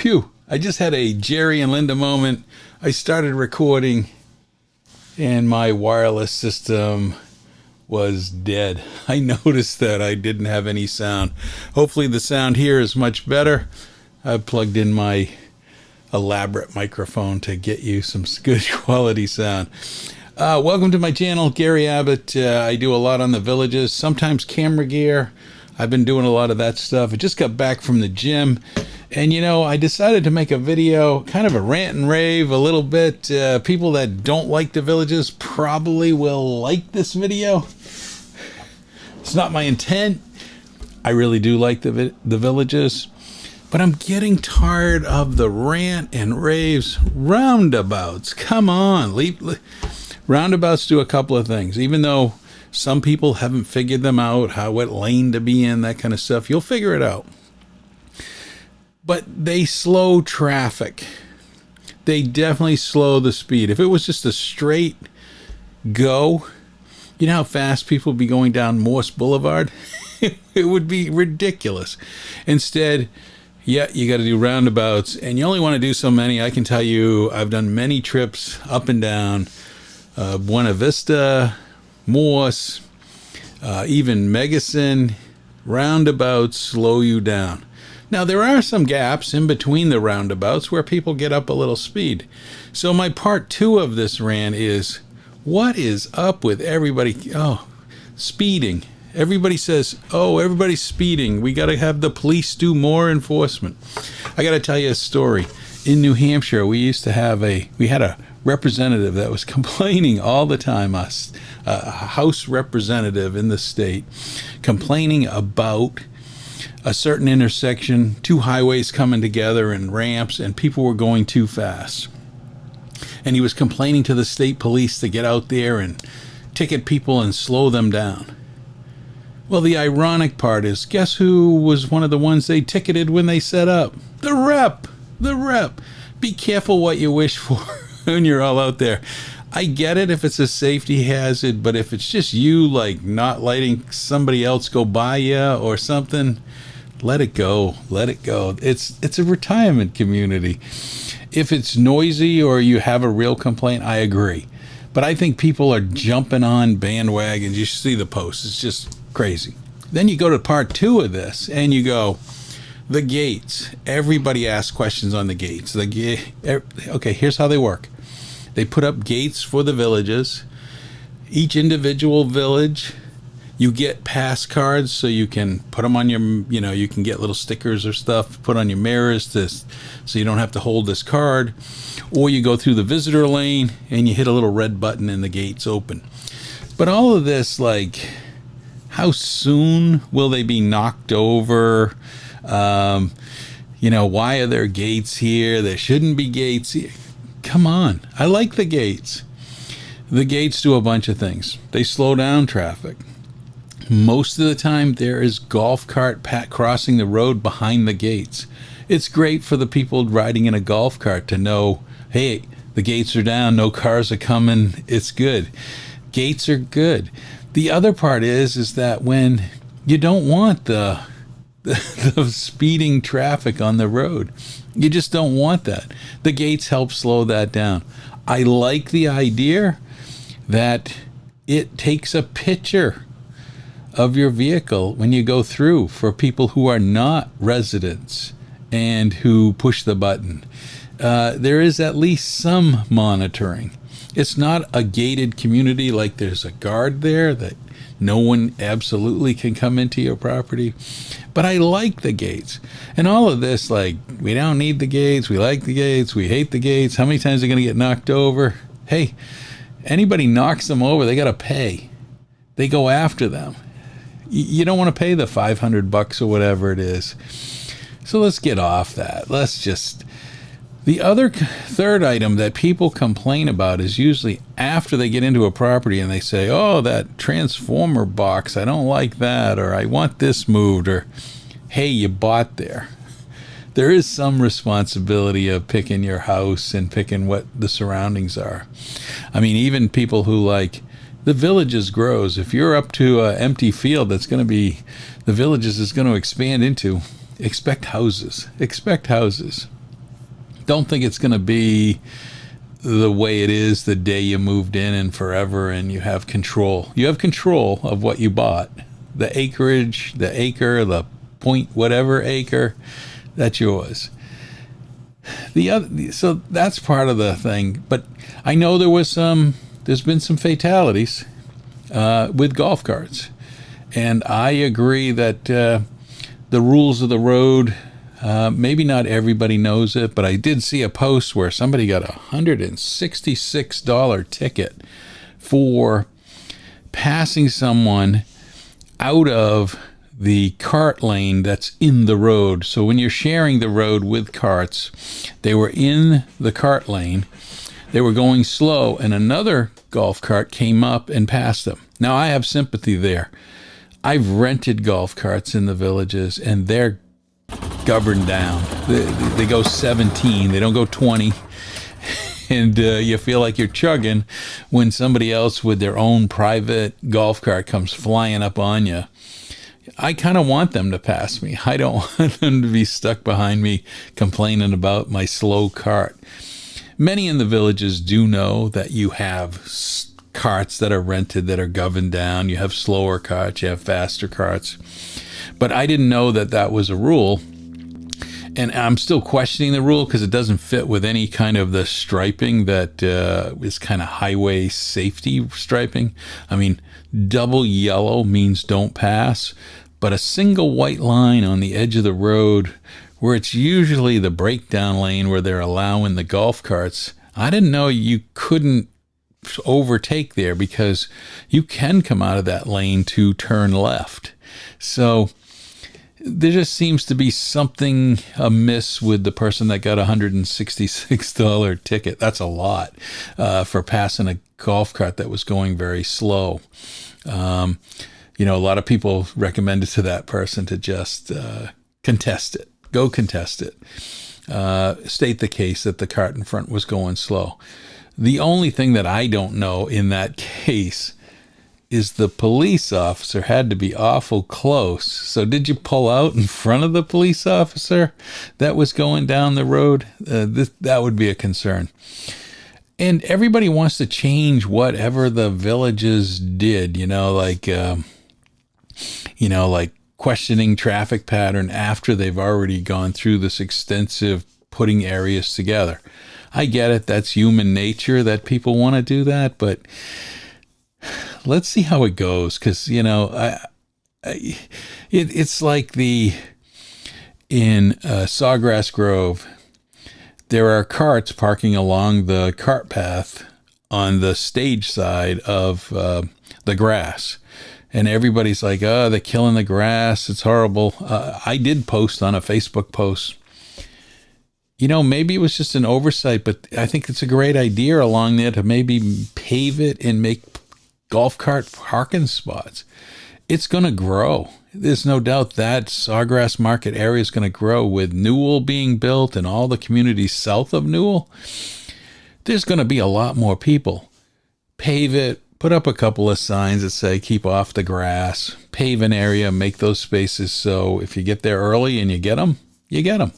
Phew, I just had a Jerry and Linda moment. I started recording and my wireless system was dead. I noticed that I didn't have any sound. Hopefully the sound here is much better. I've plugged in my elaborate microphone to get you some good quality sound. Welcome to my channel, Gary Abbott. I do a lot on the villages, sometimes camera gear. I've been doing a lot of that stuff. I just got back from the gym. And, I decided to make a video, kind of a rant and rave a little bit. People that don't like the villages probably will like this video. It's not my intent. I really do like the villages. But I'm getting tired of the rant and raves. Roundabouts, come on. Roundabouts do a couple of things. Even though some people haven't figured them out, what lane to be in, that kind of stuff, you'll figure it out. But they slow traffic. They definitely slow the speed. If it was just a straight go, you know how fast people would be going down Morse Boulevard? It would be ridiculous. Instead, you got to do roundabouts, and you only want to do so many. I can tell you, I've done many trips up and down Buena Vista, Morse, even Megason. Roundabouts slow you down. Now, there are some gaps in between the roundabouts where people get up a little speed. So my part 2 of this rant is, what is up with everybody? Speeding. Everybody says, everybody's speeding. We got to have the police do more enforcement. I got to tell you a story. In New Hampshire, we had a representative that was complaining all the time, a House representative in the state, complaining about a certain intersection, 2 highways coming together and ramps, and people were going too fast. And he was complaining to the state police to get out there and ticket people and slow them down. Well, the ironic part is, guess who was one of the ones they ticketed when they set up? The rep. Be careful what you wish for when you're all out there. I get it if it's a safety hazard, but if it's just you, like, not letting somebody else go by you or something, let it go. It's a retirement community. If it's noisy or you have a real complaint, I agree. But I think people are jumping on bandwagons. You see the posts. It's just crazy. Then you go to part 2 of this and you go, the gates. Everybody asks questions on the gates. Okay, here's how they work. They put up gates for the villages. Each individual village, you get pass cards so you can put them on your, you can get little stickers or stuff, put on your mirrors so you don't have to hold this card. Or you go through the visitor lane and you hit a little red button and the gates open. But all of this, like, how soon will they be knocked over? Why are there gates here? There shouldn't be gates here. Come on. I like the gates. The gates do a bunch of things. They slow down traffic. Most of the time, there is golf cart crossing the road behind the gates. It's great for the people riding in a golf cart to know, hey, the gates are down, no cars are coming. It's good. Gates are good. The other part is that when you don't want the speeding traffic on the road, you just don't want that. The gates help slow that down. I like the idea that it takes a picture of your vehicle when you go through for people who are not residents and who push the button. There is at least some monitoring. It's not a gated community like there's a guard there that no one absolutely can come into your property. But I like the gates. And all of this, like, we don't need the gates, we like the gates, we hate the gates, how many times are they going to get knocked over? Hey, anybody knocks them over, they got to pay. They go after them. You don't want to pay the $500 or whatever it is. So let's get off that. The other third item that people complain about is usually after they get into a property and they say, that transformer box, I don't like that, or I want this moved, or hey, you bought there. There is some responsibility of picking your house and picking what the surroundings are. I mean, even people who like the villages grows. If you're up to an empty field that's going to be, the villages is going to expand into, expect houses. don't think it's going to be the way it is the day you moved in and forever, and you have control. You have control of what you bought. The acreage, the acre, the point whatever acre, that's yours. So that's part of the thing. But I know there's been some fatalities with golf carts. And I agree that the rules of the road, maybe not everybody knows it, but I did see a post where somebody got a $166 ticket for passing someone out of the cart lane that's in the road. So when you're sharing the road with carts, they were in the cart lane, they were going slow, and another golf cart came up and passed them. Now, I have sympathy there. I've rented golf carts in the villages, and they're governed down. They go 17, they don't go 20. And you feel like you're chugging when somebody else with their own private golf cart comes flying up on you. I kind of want them to pass me. I don't want them to be stuck behind me complaining about my slow cart. Many in the villages do know that you have carts that are rented that are governed down. You have slower carts, you have faster carts. But I didn't know that that was a rule. And I'm still questioning the rule because it doesn't fit with any kind of the striping that is kind of highway safety striping. I mean, double yellow means don't pass, but a single white line on the edge of the road where it's usually the breakdown lane where they're allowing the golf carts, I didn't know you couldn't overtake there because you can come out of that lane to turn left. So there just seems to be something amiss with the person that got a $166 ticket. That's a lot for passing a golf cart that was going very slow. A lot of people recommended to that person to just contest it. Go contest it. State the case that the cart in front was going slow. The only thing that I don't know in that case is the police officer had to be awful close. So did you pull out in front of the police officer that was going down the road? That would be a concern. And everybody wants to change whatever the villages did, like questioning traffic pattern after they've already gone through this extensive putting areas together. I get it. That's human nature that people want to do that, but let's see how it goes. Cause it's like in Sawgrass Grove, there are carts parking along the cart path on the stage side of the grass. And everybody's like, oh, they're killing the grass. It's horrible. I did post on a Facebook post. Maybe it was just an oversight, but I think it's a great idea along there to maybe pave it and make golf cart parking spots. It's going to grow. There's no doubt that Sawgrass Market area is going to grow with Newell being built and all the communities south of Newell. There's going to be a lot more people. Pave it. Put up a couple of signs that say keep off the grass, pave an area, make those spaces so if you get there early and you get them, you get them.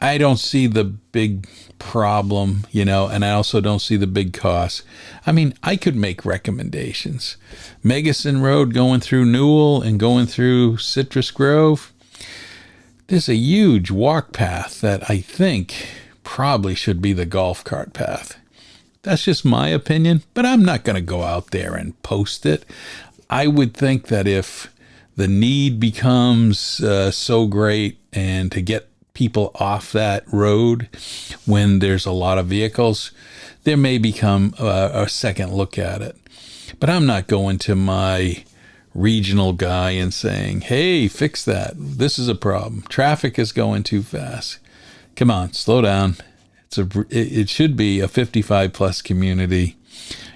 I don't see the big problem, and I also don't see the big cost. I mean, I could make recommendations. Megason Road going through Newell and going through Citrus Grove, there's a huge walk path that I think probably should be the golf cart path. That's just my opinion, but I'm not going to go out there and post it. I would think that if the need becomes so great and to get people off that road when there's a lot of vehicles, there may become a second look at it. But I'm not going to my regional guy and saying, hey, fix that. This is a problem. Traffic is going too fast. Come on, slow down. It should be a 55 plus community.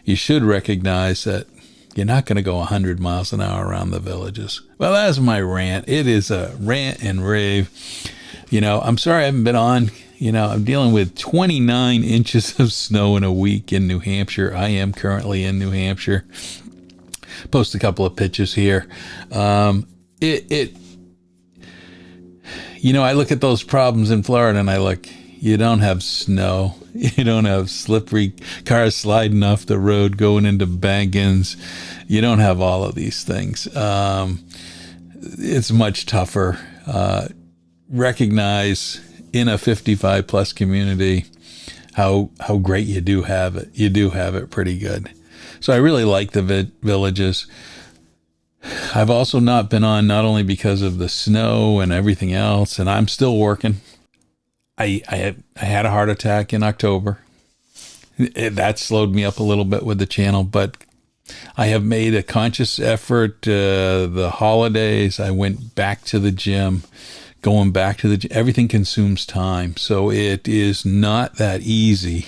You should recognize that you're not going to go 100 miles an hour around the villages. Well, that's my rant. It is a rant and rave. I'm sorry I haven't been on. I'm dealing with 29 inches of snow in a week in New Hampshire. I am currently in New Hampshire. Post a couple of pictures here. I look at those problems in Florida and I look, You don't have snow. You don't have slippery cars sliding off the road, going into bank-ins. You don't have all of these things. It's much tougher. Recognize in a 55 plus community how great you do have it. You do have it pretty good. So I really like the villages. I've also not been on, not only because of the snow and everything else, and I'm still working. I had a heart attack in October. That slowed me up a little bit with the channel, but I have made a conscious effort. The holidays, I went back to the gym. Going back to the gym, everything consumes time. So it is not that easy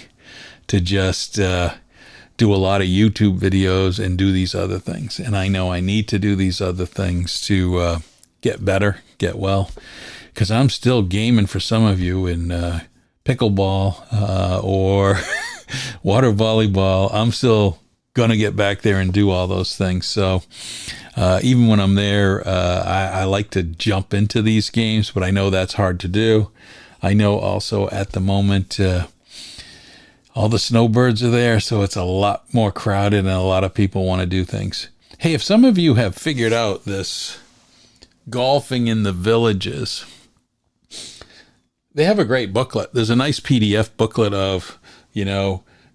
to just do a lot of YouTube videos and do these other things. And I know I need to do these other things to get better, get well. Because I'm still gaming for some of you in pickleball or water volleyball. I'm still going to get back there and do all those things. So even when I'm there, I like to jump into these games, but I know that's hard to do. I know also at the moment, all the snowbirds are there, so it's a lot more crowded and a lot of people want to do things. Hey, if some of you have figured out this golfing in the villages, they have a great booklet. There's a nice PDF booklet of,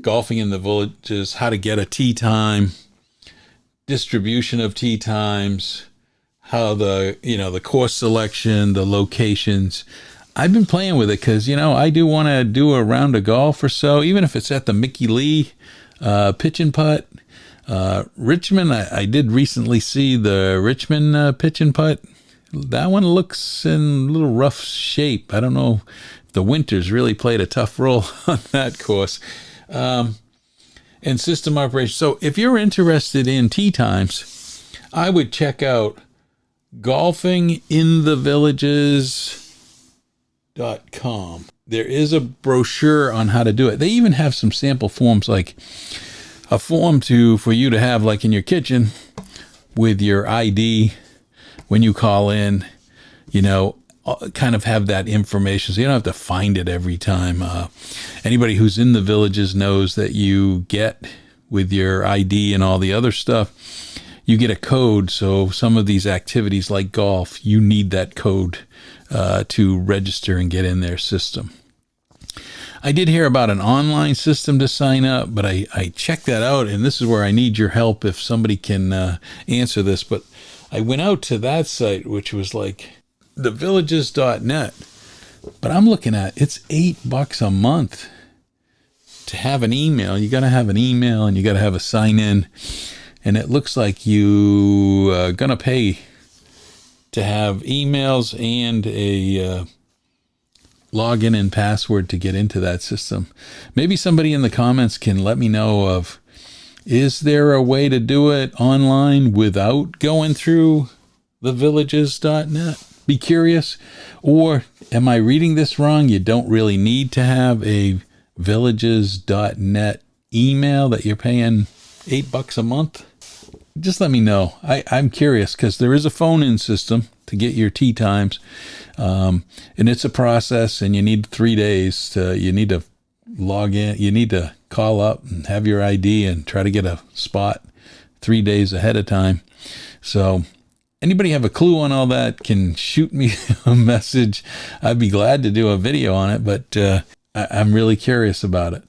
golfing in the villages, how to get a tee time, distribution of tee times, how the course selection, the locations. I've been playing with it because, I do want to do a round of golf or so, even if it's at the Mickey Lee pitch and putt. Richmond, I did recently see the Richmond pitch and putt. That one looks in a little rough shape. I don't know if the winters really played a tough role on that course. And system operation. So if you're interested in tee times, I would check out golfinginthevillages.com. There is a brochure on how to do it. They even have some sample forms, like a form for you to have like in your kitchen with your ID when you call in, kind of have that information so you don't have to find it every time. Anybody who's in the villages knows that you get with your ID and all the other stuff, you get a code. So some of these activities like golf, you need that code to register and get in their system. I did hear about an online system to sign up, but I checked that out, and this is where I need your help if somebody can answer this. But I went out to that site, which was like thevillages.net, but I'm looking at it's $8 a month to have an email. You got to have an email and you got to have a sign in, and it looks like you are gonna pay to have emails and a login and password to get into that system. Maybe somebody in the comments can let me know of, is there a way to do it online without going through thevillages.net? Be curious. Or am I reading this wrong? You don't really need to have a villages.net email that you're paying $8 a month. Just let me know. I'm curious because there is a phone-in system to get your tee times. And it's a process, and you need 3 days you need to log in. You need to call up and have your ID and try to get a spot 3 days ahead of time. So anybody have a clue on all that can shoot me a message. I'd be glad to do a video on it, but I'm really curious about it.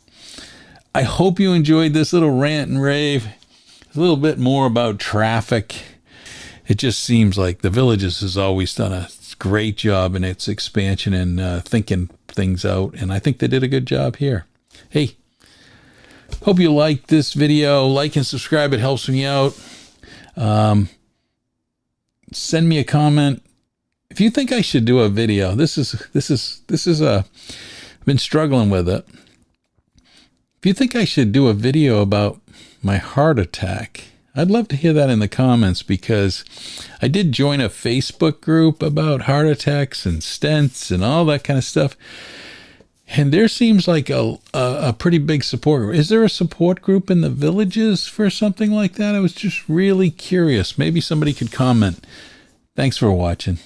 I hope you enjoyed this little rant and rave. A little bit more about traffic. It just seems like the Villages has always done a great job in its expansion and thinking things out, and I think they did a good job here. Hey, hope you liked this video. Like and subscribe. It helps me out. Send me a comment if you think I should do a video. I've been struggling with it. If you think I should do a video about my heart attack, I'd love to hear that in the comments, because I did join a Facebook group about heart attacks and stents and all that kind of stuff. And there seems like a pretty big support group. Is there a support group in the Villages for something like that? I was just really curious. Maybe somebody could comment. Thanks for watching.